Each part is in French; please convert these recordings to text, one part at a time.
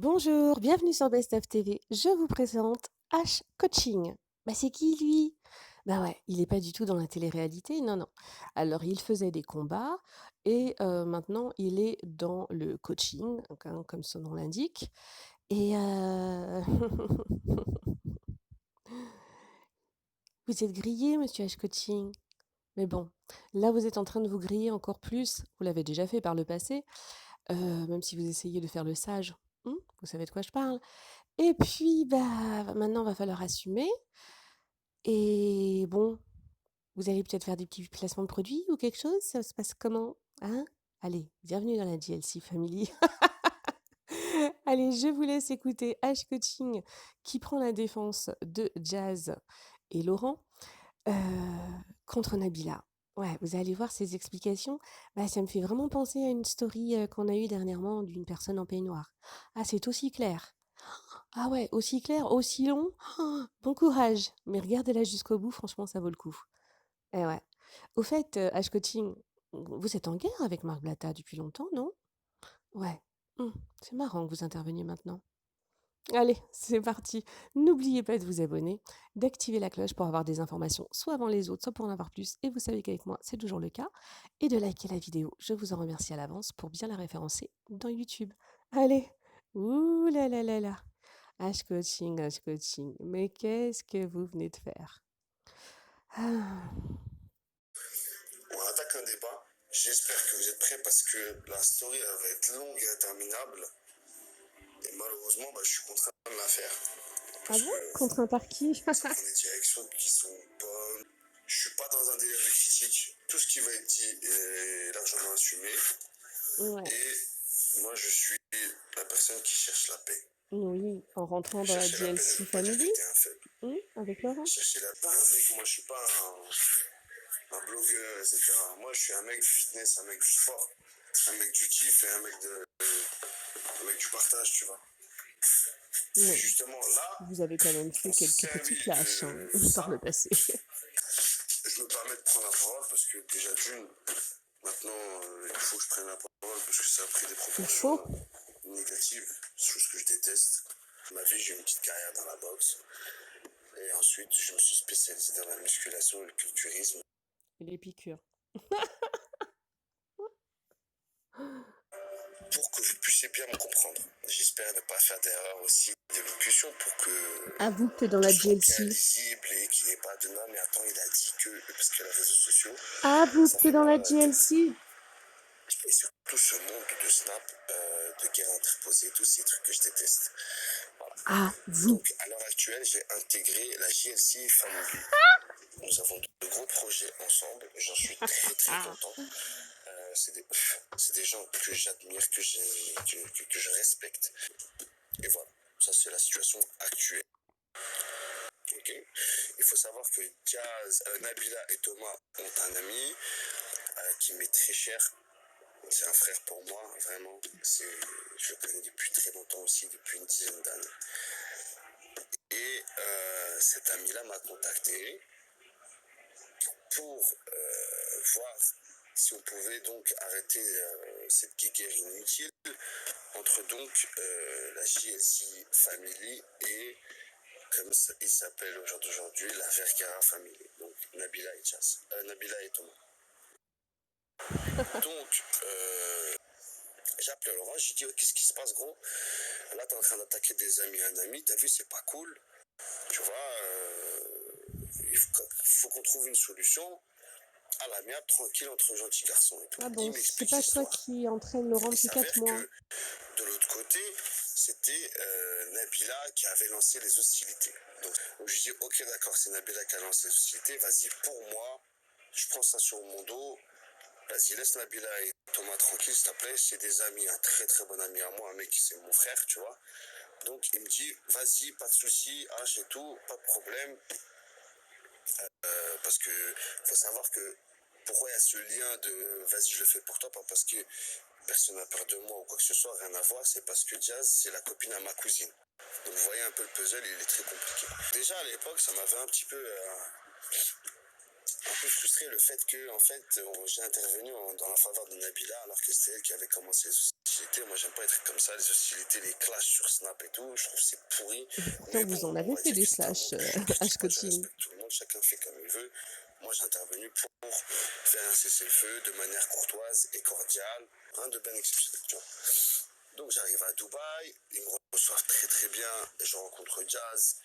Bonjour, bienvenue sur Best of TV. Je vous présente Ash Coaching. Bah c'est qui lui? Bah ouais, il n'est pas du tout dans la télé-réalité, non, non. Alors il faisait des combats et maintenant il est dans le coaching, donc, hein, comme son nom l'indique. Et vous êtes grillé, monsieur Ash Coaching. Mais bon, là vous êtes en train de vous griller encore plus. Vous l'avez déjà fait par le passé, même si vous essayez de faire le sage. Vous savez de quoi je parle. Et puis, bah, maintenant, va falloir assumer. Et bon, vous allez peut-être faire des petits placements de produits ou quelque chose? Ça se passe comment? Hein? Allez, bienvenue dans la GLC Family. Allez, je vous laisse écouter Ash Coaching qui prend la défense de Jazz et Laurent euh, contre Nabila. Ouais, vous allez voir ces explications. Bah, ça me fait vraiment penser à une story qu'on a eue dernièrement d'une personne en peignoir. Ah, c'est aussi clair. Ah ouais, aussi clair, aussi long. Bon courage. Mais regardez-la jusqu'au bout, franchement, ça vaut le coup. Eh ouais. Au fait, Ash Coaching, vous êtes en guerre avec Marc Blatta depuis longtemps, non? Ouais. C'est marrant que vous interveniez maintenant. Allez, c'est parti. N'oubliez pas de vous abonner, d'activer la cloche pour avoir des informations soit avant les autres, soit pour en avoir plus. Et vous savez qu'avec moi, c'est toujours le cas. Et de liker la vidéo. Je vous en remercie à l'avance pour bien la référencer dans YouTube. Allez. Ouh là là là là. Ash Coaching, Ash Coaching. Mais qu'est-ce que vous venez de faire? Ah. On attaque un débat. J'espère que vous êtes prêts parce que la story elle va être longue et interminable. Et malheureusement, je suis contraint de la faire. Ah Parce bon? que Contraint par qui? ça prend des directions qui sont bonnes. Je suis pas dans un délire de critique. Tout ce qui va être dit est largement assumé. Ouais. Et moi, je suis la personne qui cherche la paix. Oui, en rentrant dans la Chercher la paix ne GLC veut pas dire que Family, t'es un faible. avec Laurent. Chercher la paix, mais que moi, je suis pas un blogueur, etc. Moi, je suis un mec du fitness, un mec du sport, un mec du kiff et un mec du partage, tu vois. Oui. Justement, là, Vous avez quand même fait on s'est quelques petits servi clashs de par le ça. passé. Je me permets de prendre la parole parce que déjà d'une, maintenant, il faut que je prenne la parole parce que ça a pris des Il faut. proportions négatives, chose que je déteste. Dans ma vie, j'ai eu une petite carrière dans la boxe. Et ensuite, je me suis spécialisé dans la musculation et le culturisme. Et les piqûres. Pour que vous puissiez bien me comprendre. J'espère ne pas faire d'erreur aussi d'élocution pour que Avoue que t'es dans tout la soit bien GLC. lisible et qu'il n'y ait pas de non, mais attends, il a dit que, parce que les réseaux sociaux, Avoue que ça t'es fait dans mal la à la tête. GLC. Et surtout ce monde de snap, de guerre interposée, tous ces trucs que je déteste. Voilà. Avoue. Donc à l'heure actuelle, j'ai intégré la JLC Family. Nous avons de gros projets ensemble, j'en suis très très content. C'est des gens que j'admire, que je respecte. Et voilà, ça c'est la situation actuelle. Okay. Il faut savoir que Jazz, Nabila et Thomas ont un ami qui m'est très cher. C'est un frère pour moi, vraiment. Je le connais depuis très longtemps aussi, depuis une dizaine d'années. Et cet ami-là m'a contacté pour voir si on pouvait donc arrêter cette guerre inutile entre donc la JLC Family et, comme il s'appelle aujourd'hui, la Vergara Family. Donc Nabila et Jazz. Nabila et Thomas. Donc, j'ai appelé Laurent, j'ai dit, oh, qu'est-ce qui se passe, gros? Là, t'es en train d'attaquer des amis, un ami, t'as vu, c'est pas cool. Tu vois, il faut qu'on trouve une solution à l'amiable, tranquille, entre gentils garçons et tout. Ah Il bon, c'est m'explique pas toi l'histoire. qui entraîne Laurent Il depuis 4 s'avère mois. que de l'autre côté, c'était Nabila qui avait lancé les hostilités. Donc je dis, ok, d'accord, c'est Nabila qui a lancé les hostilités, vas-y, pour moi, je prends ça sur mon dos. Vas-y, laisse Nabila et Thomas tranquille, s'il te plaît. C'est des amis, un très très bon ami à moi, un mec, c'est mon frère, tu vois. Donc il me dit, vas-y, pas de souci, H et tout, pas de problème. Parce que faut savoir que pourquoi il y a ce lien de vas-y, je le fais pour toi, pas parce que personne n'a peur de moi ou quoi que ce soit, rien à voir, c'est parce que Jazz, c'est la copine à ma cousine. Donc vous voyez un peu le puzzle, il est très compliqué. Déjà à l'époque, ça m'avait un petit peu un peu frustré le fait que, en fait, j'ai intervenu dans la faveur de Nabila alors que c'est elle qui avait commencé les hostilités. Moi, j'aime pas être comme ça, les hostilités, les clashs sur Snap et tout. Je trouve que c'est pourri. Pourtant, Mais vous bon, en on avez va fait dire des que c'est un clashs, monde que je Ash critique pas, je Coaching. respecte tout le monde, chacun fait comme il veut. Moi, j'ai intervenu pour faire un cessez-le-feu de manière courtoise et cordiale, rien de bien exceptionnel, tu vois. Donc, j'arrive à Dubaï, ils me reçoivent très très bien, je rencontre Jazz.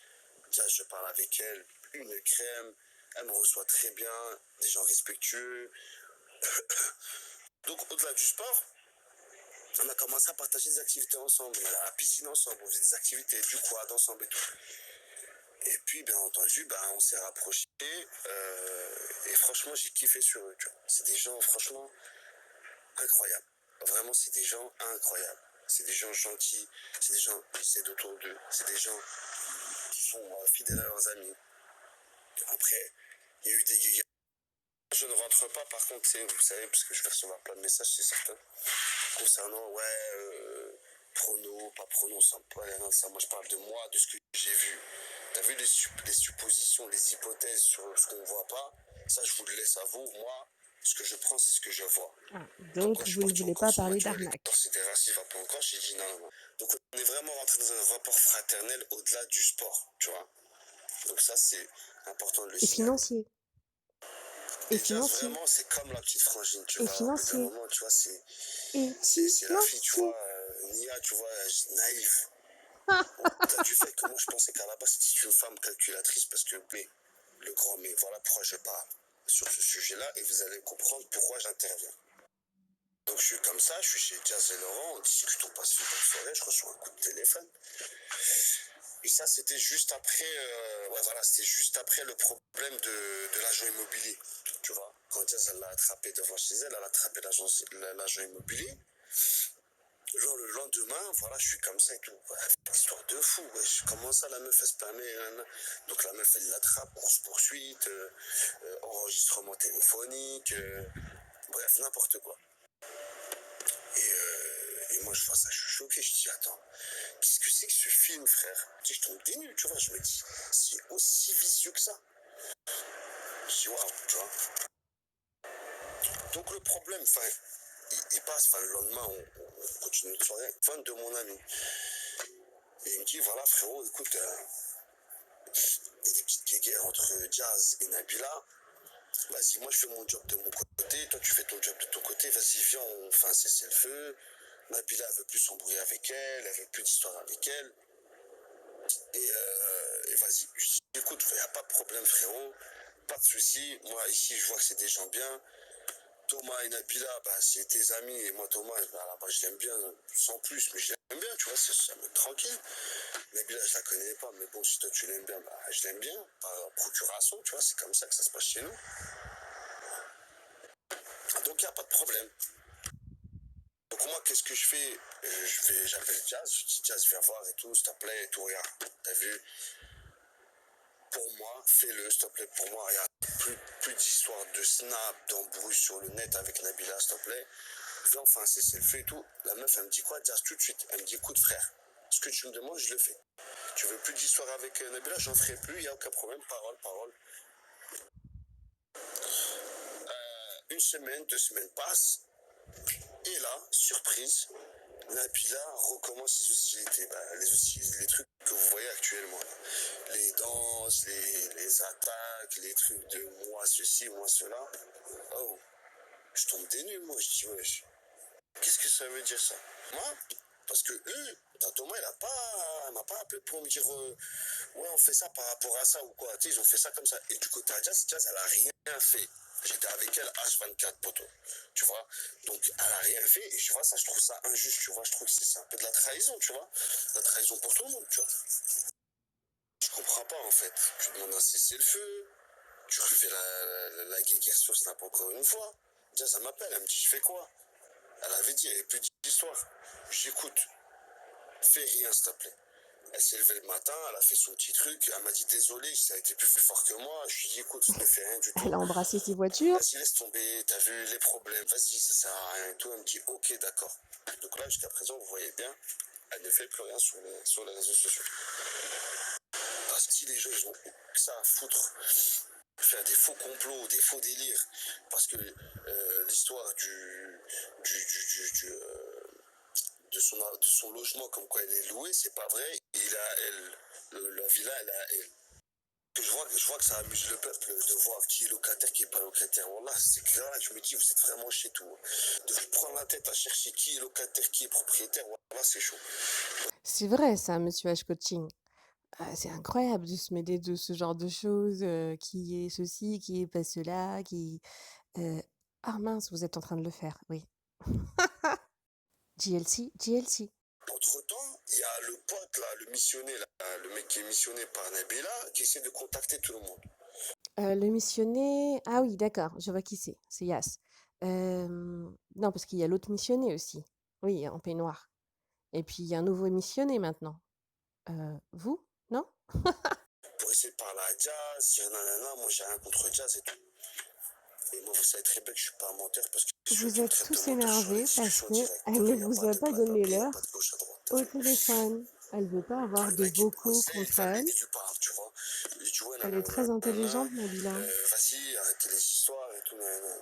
Jazz, je parle avec elle, une crème, elle me reçoit très bien, des gens respectueux. Donc, au-delà du sport, on a commencé à partager des activités ensemble. On allait à la piscine ensemble, on faisait des activités, du quad ensemble et tout. Et puis, bien entendu, on s'est rapprochés. Et franchement, j'ai kiffé sur eux. Tu vois. C'est des gens, franchement, incroyables. Vraiment, c'est des gens incroyables. C'est des gens gentils. C'est des gens qui s'aident autour d'eux. C'est des gens qui sont fidèles à leurs amis. Après, il y a eu des guéguerres. Je ne rentre pas, par contre, vous savez, parce que je vais recevoir plein de messages, c'est certain. Concernant, prono, pas prono, ça me parle rien de ça. Moi, je parle de moi, de ce que j'ai vu. T'as vu les suppositions, les hypothèses sur ce qu'on ne voit pas. Ça, je vous le laisse à vous. Moi, ce que je prends, c'est ce que je vois. Ah, Donc, quand donc je suis vous ne parti en voulez pas Corse, on m'a parler dit, ouais, les d'arnaque. considérations, va pas encore. J'ai dit non, non, non. Donc, on est vraiment rentré dans un rapport fraternel au-delà du sport, tu vois. Donc, ça, c'est important de le Et signaler. financier. Et Et Jazz, financier. vraiment, c'est comme la petite frangine, tu Et vois. Au bout d'un financier. moment, tu vois, Et c'est la fille, tu financier. vois, Nia, tu vois, naïve. Au-delà du fait que moi, je pensais qu'à la base, c'était une femme calculatrice parce que, mais, le grand mais, voilà pourquoi je parle sur ce sujet-là et vous allez comprendre pourquoi j'interviens. Donc, je suis comme ça, je suis chez Jazz et Laurent, on discute, on passe une bonne soirée, je reçois un coup de téléphone. Et ça, c'était juste après, c'était juste après le problème de l'agent immobilier. Tu vois, quand Jazz elle l'a attrapé devant chez elle, elle a attrapé l'agent immobilier. Genre le lendemain, voilà, je suis comme ça et tout. Ouais, histoire de fou, ouais. Comment ça, la meuf, elle se permet, hein. Donc la meuf, elle l'attrape, course-poursuite, enregistrement téléphonique, bref, n'importe quoi. Et moi, je vois ça, je suis choqué, je dis, attends, qu'est-ce que c'est que ce film, frère? Tu sais, je tombe des nues, tu vois, je me dis, c'est aussi vicieux que ça. Je dis, waouh, tu vois. Donc le problème, il passe, le lendemain, on continue notre soirée, fan de mon ami. Et il me dit, voilà, frérot, écoute, il y a des petites guéguerres entre Jazz et Nabila. Vas-y, moi je fais mon job de mon côté, toi tu fais ton job de ton côté, vas-y, viens, on fait un cessez-le-feu. Nabila, elle veut plus s'embrouiller avec elle veut plus d'histoire avec elle. Et vas-y, je dis, écoute, il n'y a pas de problème, frérot, pas de souci. Moi, ici, je vois que c'est des gens bien. Thomas et Nabila, c'est tes amis, et moi, Thomas, là-bas, je l'aime bien, sans plus, mais je l'aime bien, tu vois, ça me met tranquille. Nabila, je la connais pas, mais bon, si toi tu l'aimes bien, je l'aime bien, par procuration, tu vois, c'est comme ça que ça se passe chez nous. Donc, il n'y a pas de problème. Donc, moi, qu'est-ce que je fais? J'appelle Jazz, je dis, Jazz, viens voir et tout, s'il te plaît, et tout, regarde, t'as vu? Pour moi, fais-le, s'il te plaît, pour moi, regarde, plus d'histoire de snap, d'embrouille sur le net avec Nabila, s'il te plaît. Viens, enfin, c'est le fait et tout. La meuf, elle me dit quoi? Jazz, tout de suite. Elle me dit, écoute, frère, ce que tu me demandes, je le fais. Tu veux plus d'histoire avec Nabila, j'en ferai plus, il n'y a aucun problème, parole. Une semaine, 2 semaines passent, et là, surprise, Nabila recommence ses hostilités. Les trucs que vous voyez actuellement. Là. Les danses, les attaques, les trucs de moi ceci, moi cela. Oh, je tombe des nues, moi, je dis, wesh. Qu'est-ce que ça veut dire ça? Moi, parce que eux, Thomas, il m'a pas appelé pour me dire ouais, on fait ça par rapport à ça ou quoi. Tu sais, ils ont fait ça comme ça. Et du côté à Jazz, elle a rien fait. J'étais avec elle H24, poteau. Tu vois? Donc, elle a rien fait. Et je vois ça, je trouve ça injuste, tu vois? Je trouve que c'est un peu de la trahison, tu vois? La trahison pour tout le monde, tu vois? Je comprends pas, en fait. Tu demandes un cessez-le-feu. Tu refais la guéguerre sur Snap encore une fois. Jazz, elle m'appelle, elle me dit, je fais quoi? Elle avait dit, il n'y avait plus d'histoire. J'écoute, fais rien, s'il te plaît. Elle s'est levée le matin, elle a fait son petit truc, elle m'a dit désolé, ça a été plus fort que moi. Je lui ai dit écoute, ne fais rien du Elle tout. a embrassé ses voitures. Vas-y, laisse tomber, t'as vu les problèmes, vas-y, ça sert à rien et tout. Elle me dit ok, d'accord. Donc là, jusqu'à présent, vous voyez bien, elle ne fait plus rien sur les réseaux sociaux. Parce que si les gens, ils ont que ça à foutre faire des faux complots, des faux délires, parce que l'histoire de son logement, comme quoi elle est louée, c'est pas vrai. Il a elle, la villa, elle a elle. Je vois que ça amuse le peuple de voir qui est locataire, qui est pas locataire. Voilà, c'est clair, je me dis, vous êtes vraiment chez tout. De vous prendre la tête à chercher qui est locataire, qui est propriétaire, voilà, c'est chaud. C'est vrai ça, monsieur H coaching. C'est incroyable de se mêler de ce genre de choses, qui est ceci, qui est pas cela, qui, ah mince, vous êtes en train de le faire, oui. JLC, JLC. Entre-temps, il y a le pote, là, le missionnaire, là, le mec qui est missionné par Nabila, qui essaie de contacter tout le monde. Le missionnaire, ah oui, d'accord, je vois qui c'est Yas. Non, parce qu'il y a l'autre missionnaire aussi. Oui, en peignoir. Et puis il y a un nouveau missionnaire maintenant. Vous? Non? Pour essayer de parler à Jazz, dire nanana, moi j'ai rien contre Jazz et tout. Et moi, vous savez très bien que je suis pas un menteur parce que ceux Vous qui me êtes traitent de tous menteur sur les énervés parce discussions qu'elle directes. ne Il n'y a vous pas a de pas plat donné papier, il n'y a l'heure pas de gauche à droite. T'as au vu? téléphone. Elle veut pas avoir Le de mec, il me vocaux posait, il contre fallait elle. et du parle, tu vois. Il dit, ouais, Elle est très nanana, intelligente, Nabila. vas-y, arrêtez les histoires et tout, nanana.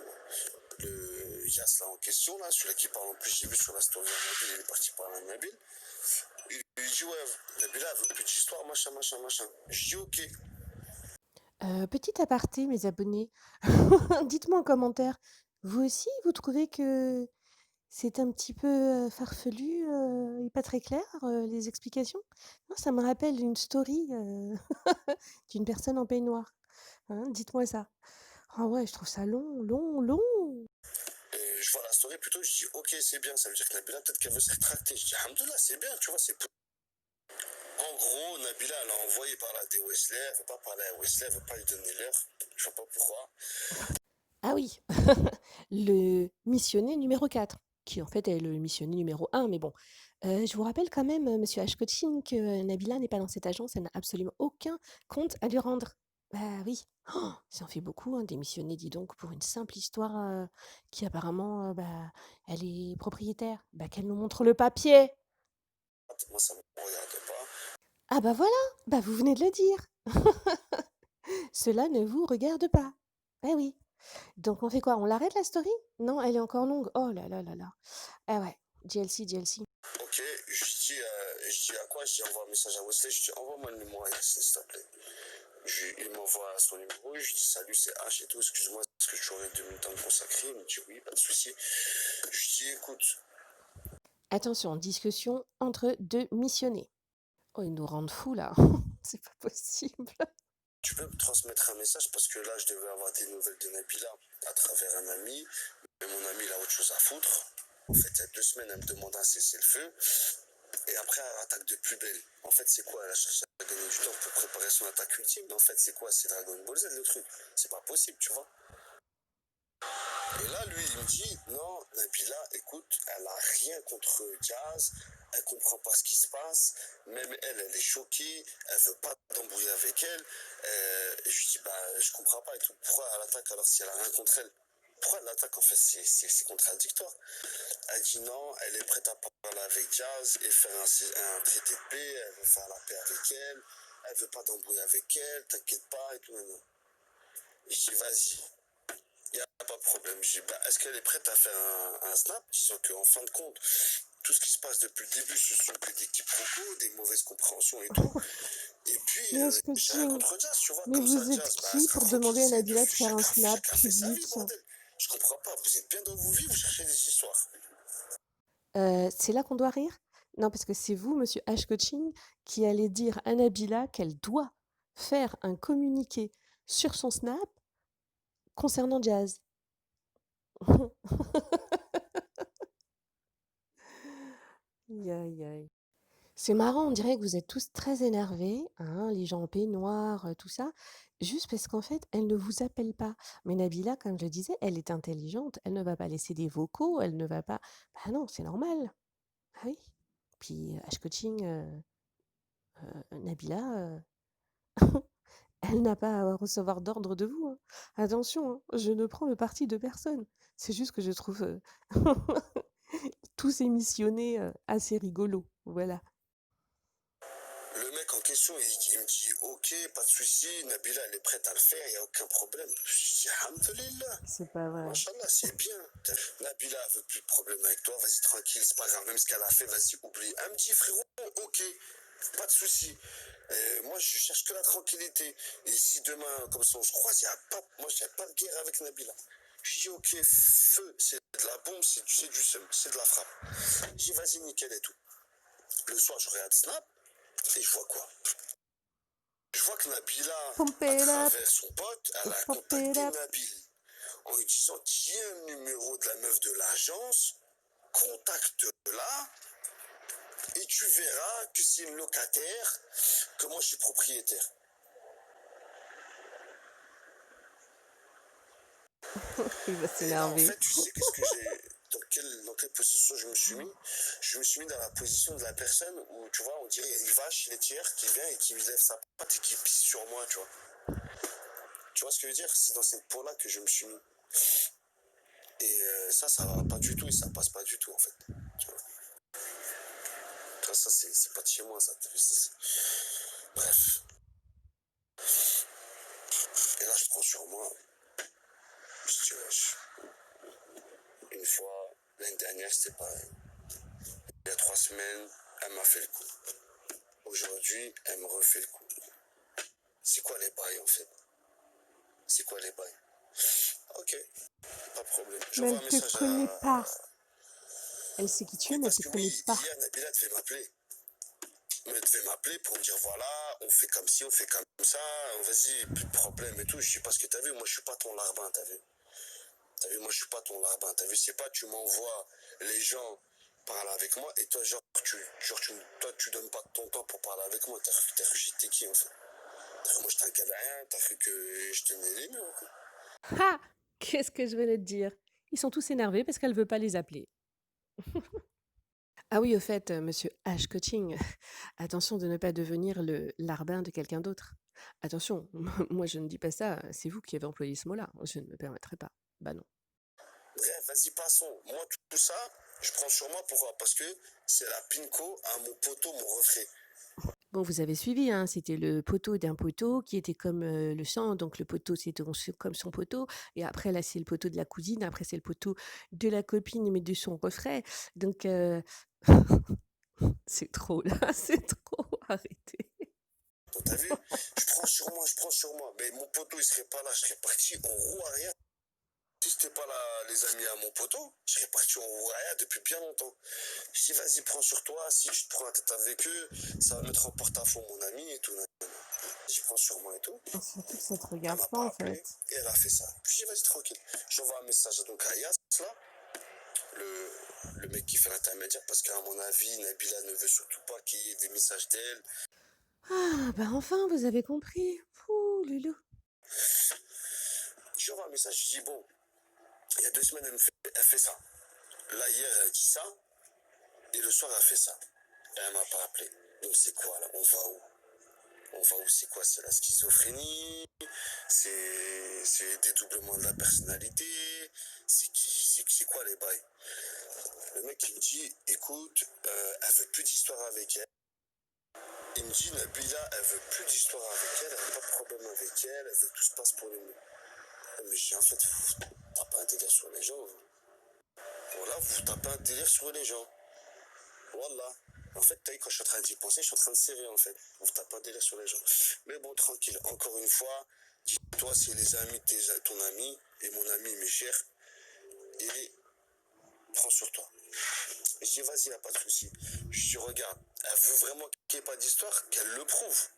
Le Yas, là, en question, là, celui-là qui parle en plus, j'ai vu sur la story de Nabil, il est parti parler à Nabil. Il lui dit, ouais, Nabila, elle veut plus d'histoire, machin, machin, machin. Je dis, ok. Petit aparté, mes abonnés. Dites-moi en commentaire, vous aussi, vous trouvez que c'est un petit peu, farfelu, et pas très clair, les explications? Moi, ça me rappelle une story, d'une personne en peignoir. Hein, dites-moi ça. Ah ouais, je trouve ça long, long, long. Et je vois la story plutôt, je dis, ok, c'est bien, ça veut dire que Nabila, peut-être qu'elle veut se rétracter. Je dis, alhamdoulilah, c'est bien, tu vois, c'est. En gros, Nabila, elle a envoyé par la des Wesley, elle veut pas parler à Wesley, elle veut pas lui donner l'heure. Je vois pas pourquoi. Ah oui, le missionnaire numéro 4, qui en fait est le missionnaire numéro 1, mais bon. Je vous rappelle quand même, monsieur H coaching, que Nabila n'est pas dans cette agence, elle n'a absolument aucun compte à lui rendre. Bah oui, oh, ça en fait beaucoup, hein, démissionner, dis donc, pour une simple histoire, qui apparemment, bah, elle est propriétaire. Bah, qu'elle nous montre le papier! Moi, ça me regarde pas. Ah bah voilà, bah vous venez de le dire. Cela ne vous regarde pas. Eh oui. Donc on fait quoi? On l'arrête la story? Non, elle est encore longue. Oh là là là là. Ah ouais, JLC, JLC. Ok, je dis à quoi? Je dis envoie un message à Wesley, je dis envoie-moi le numéro à Yacine, s'il te plaît. Il m'envoie son numéro, je dis salut, c'est H et tout, excuse-moi, est-ce que tu aurais 2 minutes à me consacrer? Il me dit oui, pas de souci. Je dis écoute, Attention, discussion entre deux missionnés. Oh, ils nous rendent fous là. C'est pas possible. tu peux me transmettre un message parce que là, je devais avoir des nouvelles de Nabila à travers un ami, mais mon ami, il a autre chose à foutre. En fait, il y a 2 semaines, elle me demande un cessez-le-feu. Et après, elle attaque de plus belle. En fait, c'est quoi? Elle a cherché à gagner du temps pour préparer son attaque ultime. Mais en fait, c'est quoi? C'est Dragon Ball Z le truc. C'est pas possible, tu vois. Et là, lui, il me dit, non, Nabila, écoute, elle a rien contre Jazz, elle comprend pas ce qui se passe, même elle, elle est choquée, elle veut pas d'embrouiller avec elle. Et je lui dis, bah, je comprends pas et tout. Pourquoi elle attaque alors si elle a rien contre elle? Pourquoi elle attaque? En fait, c'est contradictoire. Elle dit non, elle est prête à parler avec Jazz et faire un traité de paix, elle veut faire la paix avec elle veut pas d'embrouiller avec elle, t'inquiète pas et tout. Non. Je dis, vas-y, il n'y a pas de problème. Je dis, bah, est-ce qu'elle est prête à faire un snap, disant qu'en fin de compte, tout ce qui se passe depuis le début, ce sont que des quiproquos, des mauvaises compréhensions et tout. Et puis, Mais est-ce que j'ai rien contre Jazz, tu vois, mais comme ça, vous êtes Jazz, bah, elle qui sera pour demander à tranquillisée de Nabila de vue, faire un snap chacun fait sa vie, public? bordel. Je comprends pas, vous êtes bien dans vos vies, vous cherchez des histoires. C'est là qu'on doit rire? Non, parce que c'est vous, monsieur H coaching, qui allez dire à Nabila qu'elle doit faire un communiqué sur son Snap concernant Jazz. Aïe, aïe, aïe. C'est marrant, on dirait que vous êtes tous très énervés, hein, les gens en peignoir, tout ça, juste parce qu'en fait, elle ne vous appelle pas. Mais Nabila, comme je le disais, elle est intelligente, elle ne va pas laisser des vocaux, elle ne va pas bah non, c'est normal. Ah oui. Puis, H coaching, Nabila, elle n'a pas à recevoir d'ordre de vous, hein. Attention, hein, je ne prends le parti de personne. C'est juste que je trouve, tous émissionnés, assez rigolos, voilà. Le mec en question discussion, il me dit, ok, pas de souci, Nabila, elle est prête à le faire, il n'y a aucun problème. Je dis, alhamdoulilah, C'est pas vrai. machallah, c'est bien. Nabila, elle veut plus de problème avec toi, vas-y, tranquille, c'est pas grave, même ce qu'elle a fait, vas-y, oublie. Elle me dit, frérot, ok, pas de souci. Moi, je cherche que la tranquillité. Et si demain, comme ça, on se croise, moi, il n'y a pas de guerre avec Nabila. Je dis, ok, feu, c'est de la bombe, c'est du seum, c'est de la frappe. Je dis, vas-y, nickel et tout. Le soir, je regarde Snap, et je vois quoi? Je vois que Nabila, Pump à it up, travers son pote, elle a pump it contacté up. Nabil en lui disant, tiens le numéro de la meuf de l'agence, contacte-la, et tu verras que c'est une locataire, que moi je suis propriétaire. Il va Et là, en s'énerver. fait, tu sais qu'est-ce que j'ai. Dans quelle position je me suis mis? Je me suis mis dans la position de la personne où, tu vois, on dirait il y a une vache laitière qui vient et qui lève sa patte et qui pisse sur moi, tu vois. Tu vois ce que je veux dire? C'est dans cette peau-là que je me suis mis. Et ça va pas du tout et ça passe pas du tout, en fait. Tu vois. Ça, c'est pas de chez moi, ça. Bref. Et là, je prends sur moi. Je dis, wesh. Une fois, l'année dernière, c'était pareil. Il y a 3 semaines, elle m'a fait le coup. Aujourd'hui, elle me refait le coup. C'est quoi les bails, en fait? C'est quoi les bails? Ok, pas de problème. Mais J'envoie elle un te message connaît à. pas. Elle sait qui tu es, Oui, mais elle parce te que connaît oui, pas. hier, Nabila devait m'appeler. Elle devait m'appeler pour me dire voilà, on fait comme ci, on fait comme ça, vas-y, plus de problème et tout. Je dis parce que t'as vu, moi je suis pas ton larbin, t'as vu. T'as vu, moi je suis pas ton larbin, t'as vu, c'est pas tu m'envoies les gens parler avec moi et toi, toi, tu donnes pas ton temps pour parler avec moi. T'as cru que j'étais qui en fait? T'as cru que moi j'étais un galérien, t'as cru que je tenais les murs, quoi. Ha! Qu'est-ce que je venais de dire? Ils sont tous énervés parce qu'elle veut pas les appeler. Ah oui, au fait, monsieur H coaching, attention de ne pas devenir le larbin de quelqu'un d'autre. Attention, moi je ne dis pas ça, c'est vous qui avez employé ce mot-là. Je ne me permettrai pas. Bah non. Bref, vas-y, passons. Moi, tout ça, je prends sur moi. Pourquoi? Parce que c'est la pinko à mon poteau, mon reflet. Bon, vous avez suivi, hein, c'était le poteau d'un poteau qui était comme le sang. Donc le poteau, c'était comme son poteau. Et après, là, c'est le poteau de la cousine. Après, c'est le poteau de la copine, mais de son refrain. Donc, c'est trop, là, c'est trop. Arrêtez. Donc, t'as vu? Je prends sur moi, je prends sur moi. Mais mon poteau, il serait pas là. Je serais parti en roue arrière. Si c'était pas là, les amis à mon poteau, je serais parti en roue arrière depuis bien longtemps. Je dis, vas-y, prends sur toi. Si tu te prends la tête avec eux, ça va mettre en porte-à-faux mon ami et tout. Je prends sur moi et tout. Surtout que ça te Elle regarde m'a pas, pas en appelé fait. et elle a fait ça. Je dis, vas-y, tranquille. J'envoie un message donc à Yas, là, le mec qui fait l'intermédiaire, parce qu'à mon avis, Nabila ne veut surtout pas qu'il y ait des messages d'elle. Ah, bah enfin, vous avez compris. Ouh, Loulou. J'envoie un message, je dis, bon, il y a 2 semaines, elle fait ça. Là, hier, elle a dit ça, et le soir, elle a fait ça. Et elle m'a pas appelé. Donc, c'est quoi, là? On va où? On va où? C'est quoi? C'est la schizophrénie? C'est le dédoublement de la personnalité? C'est quoi les bails? Le mec, il me dit, écoute, elle veut plus d'histoire avec elle. Il me dit, Nabila, elle veut plus d'histoire avec elle, elle n'a pas de problème avec elle, elle veut que tout se passe pour le mieux. Mais j'ai en fait, vous tapez un délire sur les gens. Voilà, vous tapez un délire sur les gens. Voilà. En fait, quand je suis en train d'y penser, je suis en train de serrer en fait. Vous tapez un délire sur les gens. Mais bon, tranquille. Encore une fois, dis-toi, c'est les amis de ton ami, et mon ami m'est cher, et prends sur toi. Je dis, vas-y, y a pas de souci. Je dis, regarde, elle veut vraiment qu'il n'y ait pas d'histoire, qu'elle le prouve.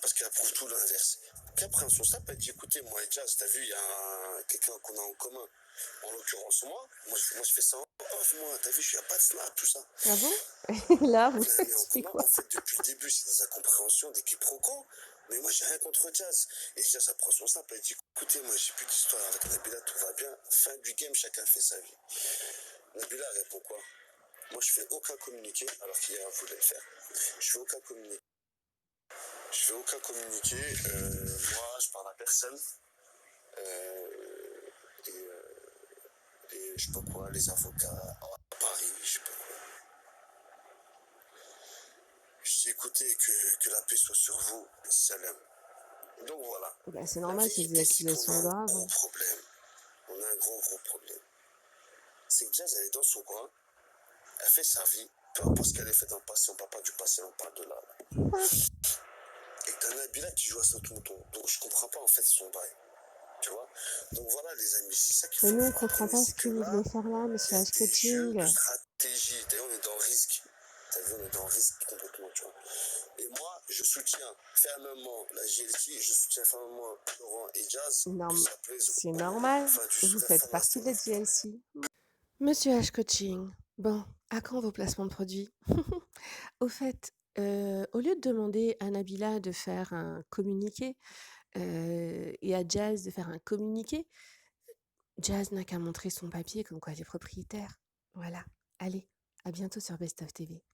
Parce qu'elle prouve tout l'inverse. Puis après, son snap, elle dit, écoutez, moi et Jazz, t'as vu, il y a quelqu'un qu'on a en commun. En l'occurrence, moi, je fais ça en off, moi. T'as vu, il n'y a pas de snap, tout ça. Ah bon? Là, vous On a un ami en faites commun. quoi? En fait, depuis le début, c'est des incompréhensions, des quiproquos. Mais moi, j'ai rien contre Jazz. Et Jazz, elle prend son snap, elle dit, écoutez, moi, j'ai plus d'histoire avec Nabila, tout va bien. Fin du game, chacun fait sa vie. Nabila répond quoi? Moi, je fais aucun communiqué, alors qu'hier, elle voulait le faire. Je fais aucun communiqué. Je fais aucun communiqué. Moi, je parle à personne. Euh, et, je sais pas quoi, les avocats à Paris, je sais pas quoi. Je dis écoutez, que la paix soit sur vous, salam. Donc voilà. Bah, c'est La normal, c'est des vérité, c'est qu'on a accusations un graves, gros hein. problème. On a un gros problème. C'est que Jazz, elle est dans son coin, elle fait sa vie, peu importe ce qu'elle a fait dans le passé, on parle pas du passé, on parle de là. Et t'as Nabila qui joue à Saute-Mouton, donc je comprends pas en fait son bail, tu vois. Donc voilà les amis, c'est ça qu'il Mais faut nous, que on vous comprend compreniez, pas c'est ce que que vous là, venez faire là, il y monsieur a des jeux de Ashcoaching. stratégie, d'ailleurs on est dans le risque. T'as vu, on est dans le risque complètement, tu vois. Et moi, je soutiens fermement la GLT, je soutiens fermement Laurent et Jazz, que Norm ça plaise C'est ou normal, enfin du vous la faites fin de la partie de la story. GLC. Monsieur Ashcoaching, bon, à quand vos placements de produits? Au fait, au lieu de demander à Nabila de faire un communiqué, et à Jazz de faire un communiqué, Jazz n'a qu'à montrer son papier comme quoi elle est propriétaire. Voilà. Allez, à bientôt sur Best of TV.